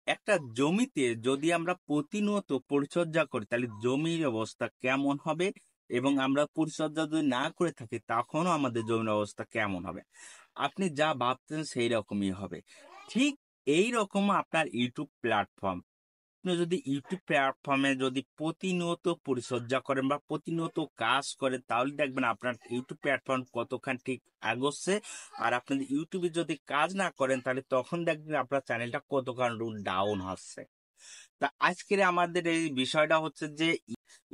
একটা জমিতে যদি আমরা প্রতিনিয়ত পরিচর্যা করি তাহলে জমির অবস্থা কেমন হবে, এবং আমরা পরিচর্যা যদি না করে থাকি তখনও আমাদের জমির অবস্থা কেমন হবে। আপনি যা ভাবছেন সেই রকমই হবে। ঠিক এই রকম আপনার ইউটিউব প্ল্যাটফর্ম, আপনি যদি ইউটিউব প্ল্যাটফর্মে যদি প্রতিনিয়ত পরিচর্যা করেন বা প্রতিনিয়ত কাজ করেন তাহলে দেখবেন আপনার ইউটিউব প্ল্যাটফর্ম কতখানি ঠিক আগোচ্ছে। আর আপনি ইউটিউবে যদি কাজ না করেন তাহলে তখন দেখবেন আপনার চ্যানেলটা কতখানি ডাউন হচ্ছে। তা আজকের আমাদের এই বিষয়টা হচ্ছে যে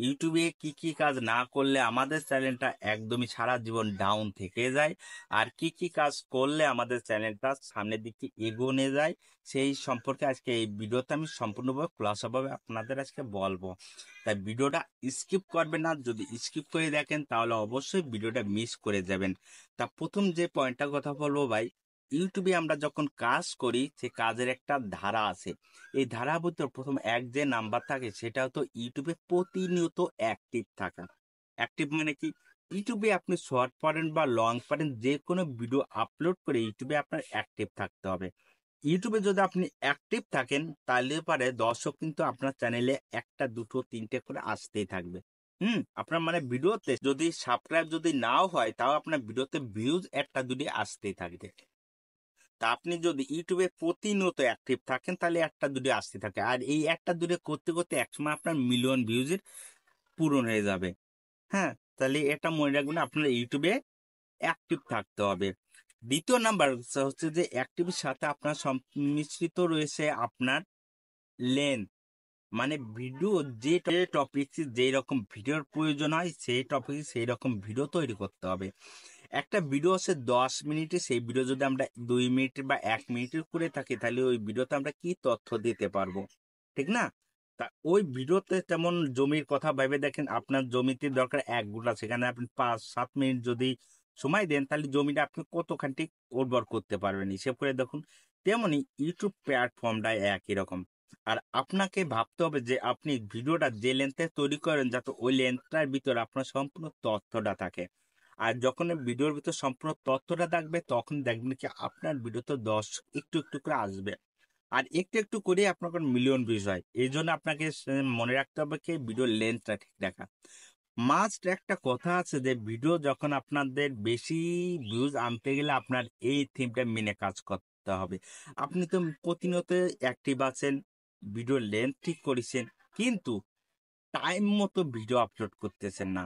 ইউটিউবে কি কি কাজ না করলে আমাদের চ্যানেলটা একদমই সারা জীবন ডাউন থেকে যায়, আর কি কি কাজ করলে আমাদের চ্যানেলটা সামনের দিকে এগোনে যায়, সেই সম্পর্কে আজকে এই ভিডিওতে আমি সম্পূর্ণভাবে খোলাসাভাবে আপনাদের আজকে বলবো। তাই ভিডিওটা স্কিপ করবেন না, যদি স্কিপ করে দেখেন তাহলে অবশ্যই ভিডিওটা মিস করে যাবেন। তা প্রথম যে পয়েন্টটার কথা বলবো ভাই, ইউটিউবে আমরা যখন কাজ করি সে কাজের একটা ধারা আছে। এই ধারার ভিতর প্রথম এক যে নাম্বার থাকে সেটা হতো ইউটিউবে প্রতিনিয়ত অ্যাক্টিভ থাকা। অ্যাক্টিভ মানে কি? ইউটিউবে আপনি শর্ট পারেন বা লং পারেন যে কোনো ভিডিও আপলোড করে ইউটিউবে আপনার অ্যাক্টিভ থাকতে হবে। ইউটিউবে যদি আপনি অ্যাক্টিভ থাকেন তাহলে পারে দর্শক কিন্তু আপনার চ্যানেলে একটা দুটো তিনটে করে আসতেই থাকবে। আপনার মানে ভিডিওতে যদি সাবস্ক্রাইব যদি নাও হয় তাও আপনার ভিডিওতে ভিউজ একটা দুটি আসতেই থাকবে। তা আপনি যদি ইউটিউবে প্রতিনিয়ত অ্যাক্টিভ থাকেন তাহলে একটা দুটো আসতে থাকে, আর এই একটা দুটো করতে করতে একসময় আপনার মিলিয়ন ভিউজের পূরণ হয়ে যাবে। হ্যাঁ, তাহলে এটা মনে রাখবেন, আপনার ইউটিউবে অ্যাক্টিভ থাকতে হবে। দ্বিতীয় নাম্বার হচ্ছে যে অ্যাক্টিভের সাথে আপনার মিশ্রিত রয়েছে আপনার লেন্থ, মানে ভিডিও যে টপিক যেই রকম ভিডিওর প্রয়োজন হয় সেই টপিক সেই রকম ভিডিও তৈরি করতে হবে। একটা ভিডিও আছে 10 মিনিটে, সেই ভিডিও যদি আমরা 2 মিনিট বা 1 মিনিটের করে থাকি তাহলে ওই ভিডিওতে আমরা কি তথ্য দিতে পারবো, ঠিক না? তা ওই ভিডিওতে তেমন জমির কথা ভেবে দেখেন, আপনার জমিতে দরকার 1 গুঁটা, সেখানে আপনি 5-7 মিনিট যদি সময় দেন তাহলে জমিটা আপনি কতখানি উর্বর করতে পারবেন হিসেব করে দেখুন। তেমনি ইউটিউব প্ল্যাটফর্মটা একই রকম। আর আপনাকে ভাবতে হবে যে আপনি ভিডিওটা যে লেন্থে তৈরি করেন যাতে ওই লেন্থটার ভিতর আপনার সম্পূর্ণ তথ্যটা থাকে। আর যখন এই ভিডিওর ভিতর সম্পূর্ণ তথ্যটা থাকবে তখন দেখবেন কি আপনার ভিডিওতে দর্শক একটু একটু করে আসবে। আর একটু একটু করে আপনার মিলিয়ন ভিউজ হয়, এই জন্য আপনাকে মনে রাখতে হবে কি ভিডিও লেন্থটা ঠিক রাখা মাস্ট। একটা কথা আছে যে ভিডিও যখন আপনাদের বেশি ভিউজ আনতে গেলে আপনার এই থিমটা মেনে কাজ করতে হবে। আপনি তো প্রতিনিয়ত অ্যাক্টিভ আছেন, ভিডিও লেন্থ ঠিক করেছেন, কিন্তু টাইম মতো ভিডিও আপলোড করতেছেন না।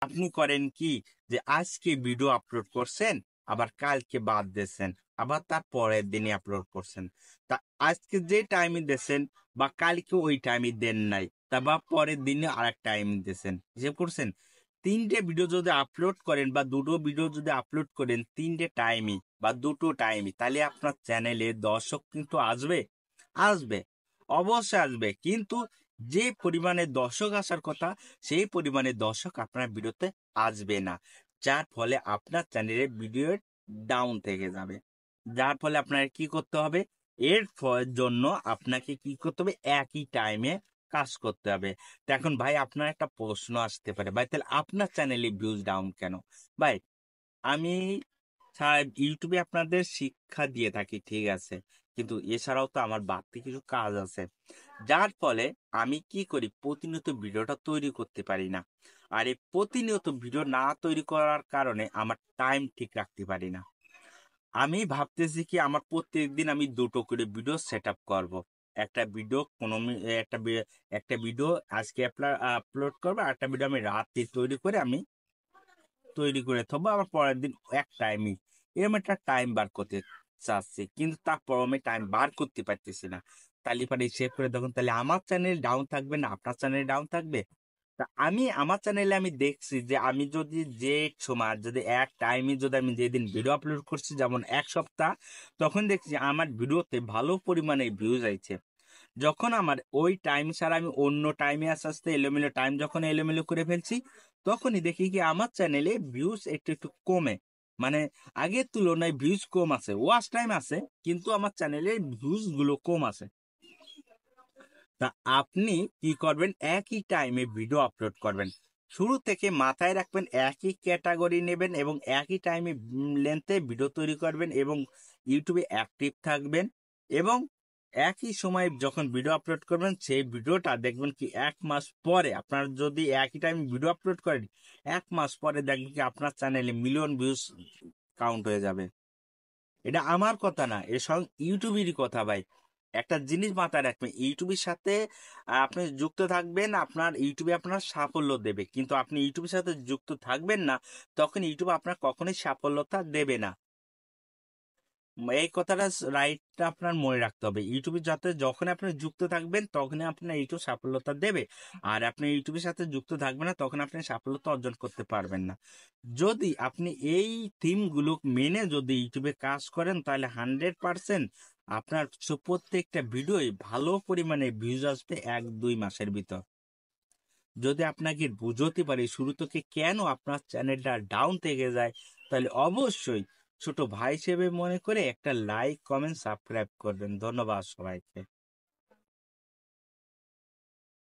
আপনি করেন কি যে আজকে ভিডিও আপলোড করছেন, আবার কালকে বাদ দিয়েছেন, আবার তার পরের দিনই আপলোড করছেন। তা আজকে যে টাইমে দিয়েছেন বা কালকে ওই টাইমে দেন নাই, তা বা পরের দিনে আরেক টাইম দিয়েছেন, হিসেব করছেন। 3টে ভিডিও যদি আপলোড করেন বা দুটো ভিডিও যদি আপলোড করেন 3টে টাইমই বা দুটো টাইমই, তাহলে আপনার চ্যানেলে দর্শক কিন্তু আসবে। আসবে, অবশ্যই আসবে, কিন্তু যে পরিমাণে দর্শক আসার কথা সেই পরিমাণে দর্শক আপনার ভিডিওতে আসবে না, যার ফলে আপনার চ্যানেলের ভিডিও ডাউন থেকে যাবে। যার ফলে আপনার কি করতে হবে, জন্য আপনাকে কি করতে হবে, একই টাইমে কাজ করতে হবে। তো এখন ভাই আপনার একটা প্রশ্ন আসতে পারে, ভাই তাহলে আপনার চ্যানেলে ভিউজ ডাউন কেন? ভাই আমি ইউটিউবে আপনাদের শিক্ষা দিয়ে থাকি, ঠিক আছে, কিন্তু এছাড়াও তো আমার বাড়তি কিছু কাজ আছে, যার ফলে আমি কি করি প্রতিনিয়ত ভিডিওটা তৈরি করতে পারি না। আর এই প্রতিনিয়ত ভিডিও না তৈরি করার কারণে আমার টাইম ঠিক রাখতে পারি না। আমি ভাবতেছি কি আমার প্রত্যেকদিন আমি দুটো করে ভিডিও সেট আপ করবো। একটা ভিডিও একটা ভিডিও আজকে আপলোড করবো, আর একটা ভিডিও আমি রাতে তৈরি করে থবো, আবার পরের দিন এক টাইমই এরকম একটা টাইম বার করতে চাচ্ছি, কিন্তু তারপর আমি টাইম বার করতে পারতেছি না। তাহলে পরে সেভ করে দেখুন, তাহলে আমার চ্যানেল ডাউন থাকবে না আপনার চ্যানেল ডাউন থাকবে? তা আমি আমার চ্যানেলে আমি দেখছি যে আমি যদি যে সময় যদি এক টাইমে যদি আমি যেদিন ভিডিও আপলোড করছি যেমন 1 সপ্তাহ, তখন দেখছি আমার ভিডিওতে ভালো পরিমাণে ভিউজ আইছে। যখন আমার ওই টাইম ছাড়া আমি অন্য টাইমে আস্তে আস্তে এলোমেলো টাইম যখন এলোমেলো করে ফেলছি, তখনই দেখি কি আমার চ্যানেলে ভিউজ একটু একটু কমে, মানে আগের তুলনায় ভিউজ কম আছে, ওয়াচ টাইম আছে কিন্তু আমার চ্যানেলে ভিউজ গুলো কম আছে। তা আপনি কি করবেন, একই টাইমে ভিডিও আপলোড করবেন, শুরু থেকে মাথায় রাখবেন একই ক্যাটাগরি নেবেন এবং একই টাইমে লেন্থে ভিডিও তৈরি করবেন এবং ইউটিউবে অ্যাক্টিভ থাকবেন এবং একই সময় যখন ভিডিও আপলোড করবেন সেই ভিডিওটা দেখবেন কি 1 মাস পরে, আপনার যদি একই টাইম ভিডিও আপলোড করেন 1 মাস পরে দেখবেন কি আপনার চ্যানেলে মিলিয়ন ভিউজ কাউন্ট হয়ে যাবে। এটা আমার কথা না, এর সঙ্গে ইউটিউবেরই কথা ভাই। একটা জিনিস মাথায় রাখবেন, ইউটিউবের সাথে আপনি যুক্ত থাকবেন, আপনার ইউটিউবে আপনার সাফল্য দেবে, কিন্তু আপনি ইউটিউবের সাথে যুক্ত থাকবেন না, তখন ইউটিউব আপনার কখনোই সাফল্যতা দেবে না। এই কথাটা রাইটটা আপনার মনে রাখতে হবে। ইউটিউবে যাতে যখন আপনি যুক্ত থাকবেন তখনই আপনার ইউটিউব সাফল্যতা দেবে, আর আপনি ইউটিউবের সাথে যুক্ত থাকবেন না তখন আপনি সাফল্যতা অর্জন করতে পারবেন না। যদি আপনি এই থিমগুলো মেনে যদি ইউটিউবে কাজ করেন তাহলে 100% আপনার প্রত্যেকটা ভিডিওই ভালো পরিমাণে ভিউজ আসবে 1-2 মাসের ভিতর। যদি আপনাকে বুঝতে পারি শুরু থেকে কেন আপনার চ্যানেলটা ডাউন থেকে যায়, তাহলে অবশ্যই ছোট ভাই হিসেবে মনে করে একটা লাইক, কমেন্ট, সাবস্ক্রাইব করবেন। ধন্যবাদ সবাইকে।